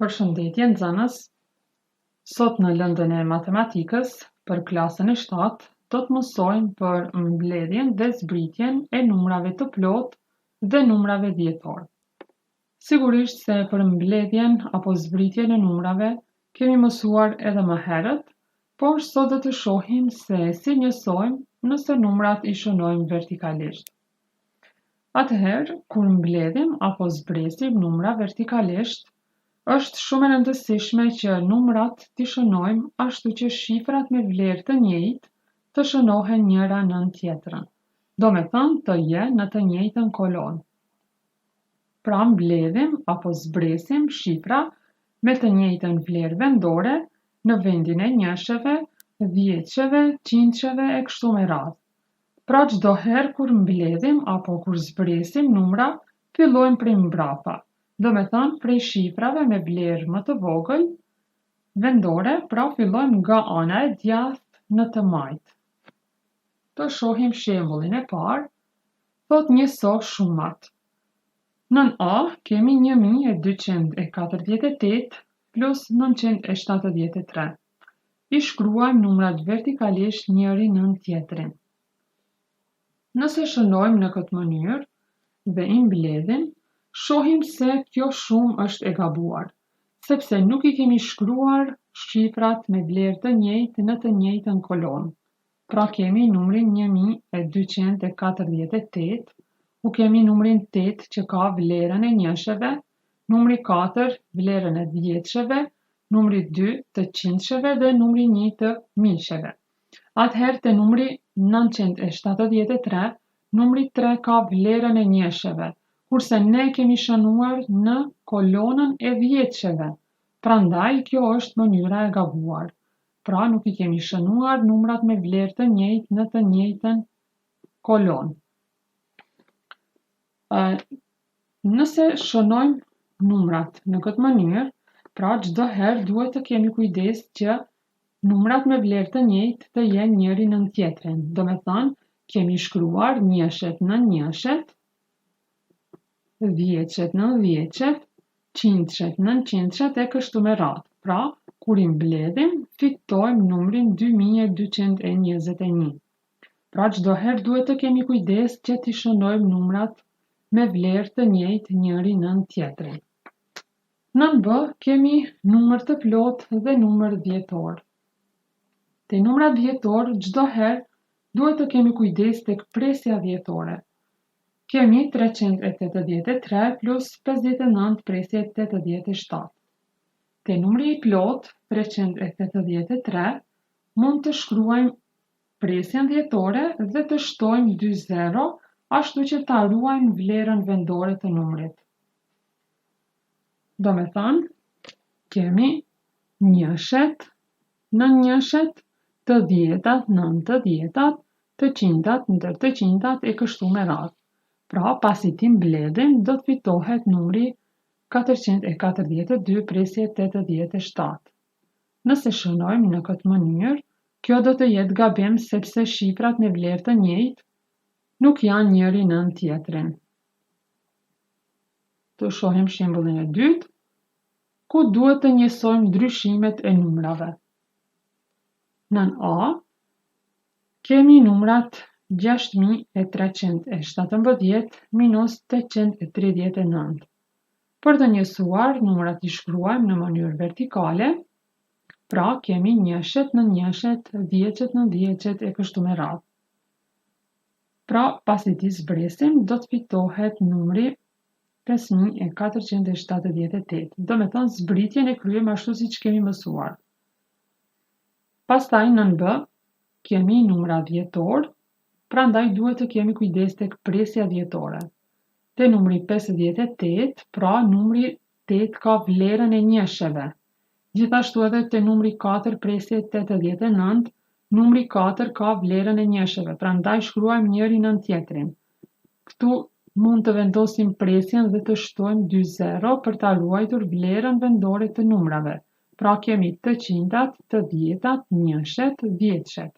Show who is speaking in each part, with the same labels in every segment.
Speaker 1: Përshëndetje nxënës. Sot në lëndën e matematikës për klasën e 7 do të mësojmë për mbledhjen dhe zbritjen e numrave të plotë dhe numrave dhjetor. Sigurisht se për mbledhjen apo zbritjen e numrave kemi mësuar edhe më herët, por sot do të shohim se si njësojmë nëse numrat i shënojmë vertikalisht. Atëherë, kur mbledhim apo zbresim numra vertikalisht, është shumë e rëndësishme që numrat t'i shënojmë ashtu që shifrat me vlerë të njëjtë të shënohen njëra nën tjetrën, do me thënë të jenë në të njëjtën kolon. Pra mbledhim apo zbresim shifra me të njëjtën vlerë vendore në vendin e njësheve, dhjetësheve, qindsheve e kështu me radhë. Pra çdo herë kur mbledhim apo kur zbresim numra, fillojmë prej mbrapa, do me thënë prej shifrave me vlerë më të vogël vendore, pra fillojmë nga ana e djathtë në të majtë. Të shohim shembullin e parë, thot njëso shumat. Nën A kemi 1248 plus 973. I shkruajmë numrat vertikalisht njëri nën tjetrin. Nëse shënojmë në këtë mënyrë dhe i mbledhim, shohim se kjo shumë është e gabuar, sepse nuk i kemi shkruar shifrat me vlerë të njëjtë në të njëjtën kolon. Pra kemi numrin 1248, u kemi numrin 8 që ka vlerën e njësheve, numri 4 vlerën e dhjetësheve, numri 2 të qindsheve dhe numri 1 të mijsheve. Atëherë te numri 973, numri 3 ka vlerën e njësheve, kurse ne kemi shënuar në kolonën e dhjetësheve. Prandaj kjo është mënyra e gabuar. Pra nuk i kemi shënuar numrat me vlerë të njëjtë në të njëjtën kolon. Nëse shënojmë numrat në këtë mënyrë, pra çdo herë duhet të kemi kujdes që numrat me vlerë të njëjtë të jenë njëri nën tjetrin. Do me thënë, kemi shkruar njëshet në njëshet, dhjetëshet në dhjetëshet, qindshet në qindshet e kështu me radhë. Pra, kur i mbledhim, fitojmë numrin 2221. Pra, çdo herë duhet të kemi kujdes që t'i shënojmë numrat me vlerë të njëjtë njëri nën tjetrin. Nën B kemi numër të plotë dhe numër dhjetor. Te numrat dhjetor, çdo herë duhet të kemi kujdes tek presja dhjetore. Kemi 383 plus 59 presje 87. Te numri i plot, 383, mund të shkruajmë presjen dhjetore dhe të shtojmë 2 zero, ashtu që ta ruajmë vlerën vendore të numrit. Do me thënë, kemi njëshet në njëshet, të dhjetat nën të dhjetat, të qindat ndër të qindat e kështu me radhë. Pra, pasi ti mbledhim, do të fitohet numri 442 presje 87. Nëse shënojmë në këtë mënyrë, kjo do të jetë gabim sepse shifrat me vlerë të njëjtë nuk janë njëri nën tjetrin. Të shohim shembullin e dytë, ku duhet të njësojmë ndryshimet e numrave. Nën A, kemi numrat 6317 minus 839. Për të njësuar, numrat i shkruajmë në mënyrë vertikale, pra kemi njëshet në njëshet, dhjetëshet në dhjetëshet e kështu me radhë. Pra, pasi t'i zbresim, do të fitohet numri 5478. Do me thënë, zbritjen e kryem ashtu si që kemi mësuar. Pastaj nën B, kemi numra dhjetor, prandaj duhet të kemi kujdes tek presja dhjetore. Te numri 58, pra numri 8 ka vlerën e njësheve. Gjithashtu edhe te numri 4 presje 89, numri 4 ka vlerën e njësheve, prandaj shkruajmë njëri nën tjetrin. Këtu mund të vendosim presjen dhe të shtojmë 2 zero për ta ruajtur vlerën vendore të numrave. Pra kemi të qindat, të dhjetat, njëshet, dhjetëshet.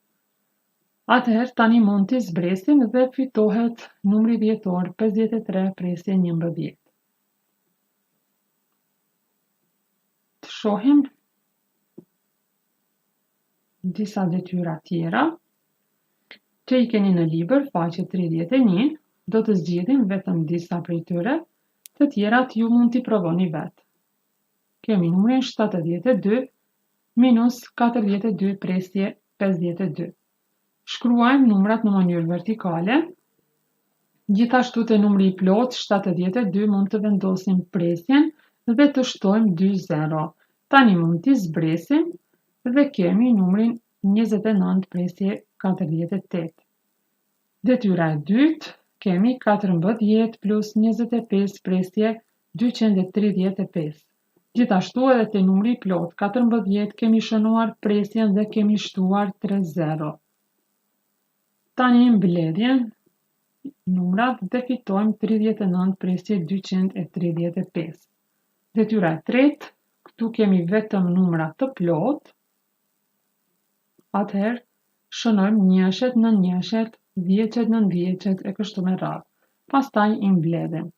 Speaker 1: Atëherë tani mund t'i zbresim dhe fitohet numri dhjetor 53 presje 11. shohim disa detyra tjera që i keni në libër, faqe 31, do të zgjidhim vetëm disa prej tyre, të tjerat ju mund t'i provoni vetë. Kemi numrin 72 minus 42 presje 52. Shkruajmë numrat në mënyrë vertikale. Gjithashtu te numri i plot 72 mund të vendosim presjen dhe të shtojmë 2 zero. Tani mund t'i zbresim dhe kemi numrin 29 presje 48. Detyra e dytë, kemi 14 plus 25 presje 235. Gjithashtu edhe te numri i plot 14 kemi shënuar presjen dhe kemi shtuar 3 zero. Tani mbledhjen numrat dhe fitojmë 39 presje 235. Detyra e tretë, këtu kemi vetëm numra të plot, atëherë shënojmë njëshet në njëshet, dhjeqet në dhjeqet e kështu me radhë. Pastaj i mbledhim.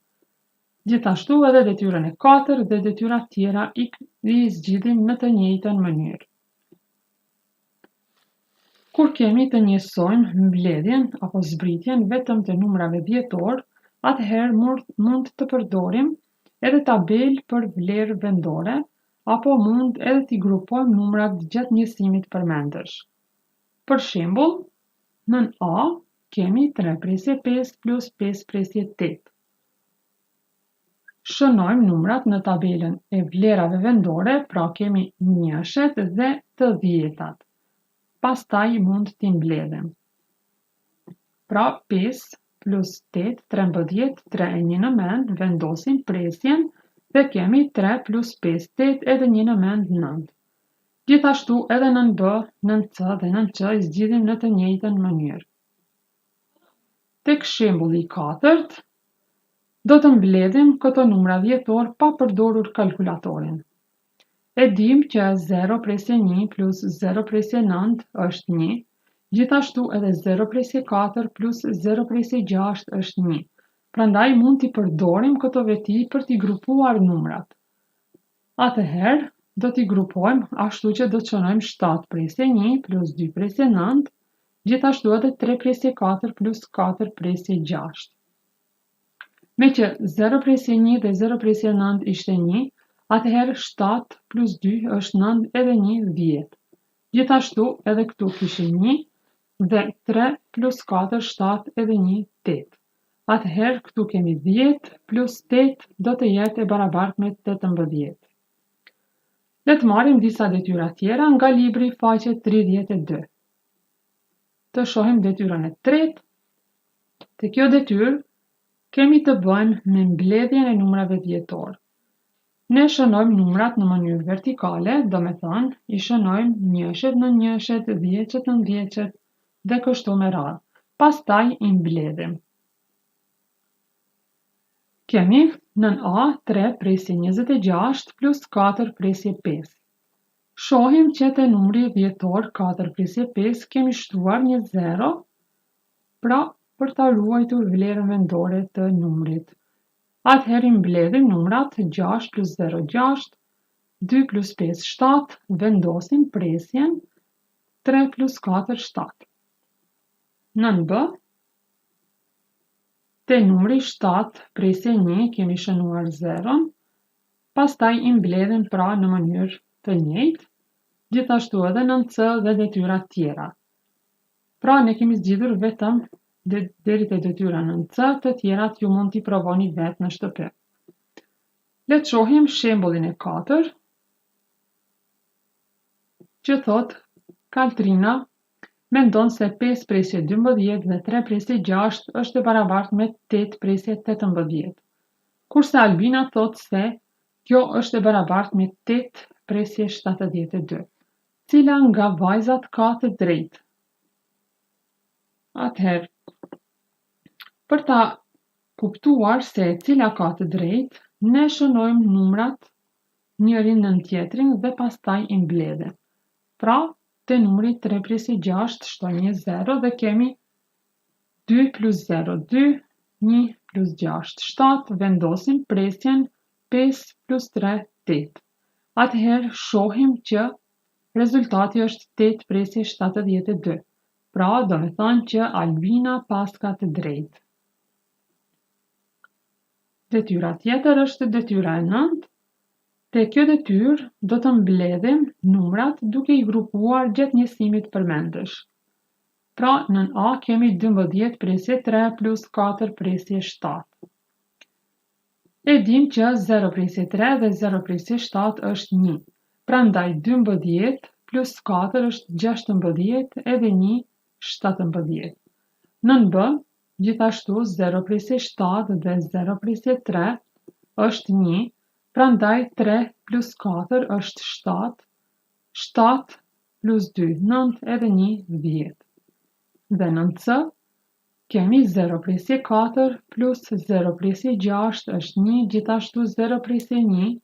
Speaker 1: Gjithashtu edhe detyrën e 4 dhe detyrat tjera i zgjidhim në të njëjtën mënyrë. Kur kemi të njësojmë mbledhjen apo zbritjen vetëm të numrave dhjetor, atëherë mund të përdorim edhe tabel për vlerë vendore, apo mund edhe t'i grupojmë numrat gjatë njësimit përmendësh. Për shembull, nën A kemi 3 presje 5 plus 5 presje 8. Shënojmë numrat në tabelën e vlerave vendore, pra kemi njëshet dhe të dhjetat. Pastaj mund t'i mbledhim. Pra 5 plus 8, 13, 3 e 1 në mend, vendosim presjen dhe kemi 3 plus 5, 8 edhe 1 në mend 9. Gjithashtu edhe nën B, nën C dhe nën Q i zgjidhim në të njëjtën mënyrë. Tek shembulli i 4, do të mbledhim këto numra dhjetor pa përdorur kalkulatorin. E dim që 0 presje 1 plus 0 presje 9 është 1, gjithashtu edhe 0 presje 4 plus 0 presje 6 është 1. Prandaj mund t'i përdorim këto veti për t'i grupuar numrat. Atëherë, do t'i grupojmë ashtu që do të shënojmë 7 presje 1 plus 2 presje 9, gjithashtu edhe 3 presje 4 plus 4 presje 6. Me që 0 presje 1 dhe 0 presje 9 ishte 1, atëherë 7 plus 2 është 9 edhe 1 10. Gjithashtu edhe këtu kishim 1 dhe 3 plus 4 7 edhe 1 8. Atëherë këtu kemi 10 plus 8 do të jetë e barabartë me 18. Le të marrim disa detyra tjera nga libri faqe 32. Të shohim detyrën e tretë. Te kjo detyrë kemi të bëjmë me mbledhjen e numrave dhjetor. Ne shënojmë numrat në mënyrë vertikale, do me thënë, i shënojmë njëshet në njëshet, dhjeqet në dhjeqet dhe kështu me radhë. Pastaj i mbledhim. Kemi nën A 3 presje 26 plus 4 presje 5. Shohim që te numri dhjetor 4 presje 5 kemi shtuar një 0, pra për ta ruajtur vlerën vendore të numrit. Atëherë mbledhim numrat 6 plus 0 6, 2 plus 5 7, vendosim presjen 3 plus 4 7. Nën B, te numri 7 presje 1 kemi shënuar 0, pastaj i mbledhim pra në mënyrë të njëjtë, gjithashtu edhe nën C dhe detyrat tjera. Pra ne kemi zgjidhur vetëm deri te detyra nën C, të tjerat ju mund t'i provoni vetë në shtëpi. Le të shohim shembullin e 4, që thot Kaltrina mendon se 5 presje 12 dhe 3 presje 6 është e barabartë me 8 presje 18. Kurse Albina thot se kjo është e barabartë me 8 presje 72. Cila nga vajzat ka të drejtë? Atëherë, për ta kuptuar se cila ka të drejtë, ne shënojmë numrat njërin nën tjetrin dhe pastaj i mbledhim. Pra, te numri 3 presje 6 shtojmë një 0 dhe kemi 2 plus 0 2, 1 plus 6 7, vendosim presjen 5 plus 3 8. atëherë shohim që rezultati është 8/72. Pra, do me thonë që Albina paska të drejtë. Detyra tjetër është detyra e 9. Te kjo detyrë do të mbledhim numrat duke i grupuar gjatë njësimit përmendesh. Pra, në A kemi 12 presje 3 plus 4 presje 7. E dim që 0 presje 3 dhe 0 presje 7 është 1. Prandaj 12 plus 4 është 16 edhe 1 17. Nën B, gjithashtu 0 presje 7 dhe 0 presje 3 është 1. Prandaj 3 plus 4 është 7. 7 plus 2 9 edhe 1 10. Dhe nën C, kemi 0 presje 4 plus 0 presje 6 është 1, gjithashtu 0 presje 1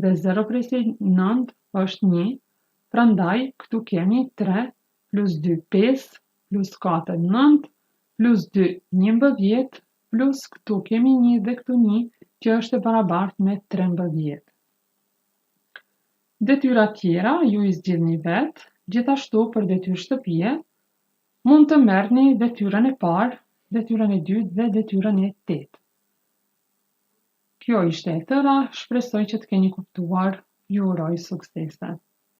Speaker 1: dhe 0 presje 9 është 1, prandaj këtu kemi 3 plus 2 5 plus 4 9 plus 2 11 plus këtu kemi 1 dhe këtu 1 që është e barabartë me 13. Detyra tjera ju i zgjidhni vetë, gjithashtu për detyrë shtëpie, mund të merrni detyrën e parë, detyrën e dytë dhe detyrën e 8. Kjo ishte e tëra, shpresoj që të keni kuptuar, ju uroj suksese.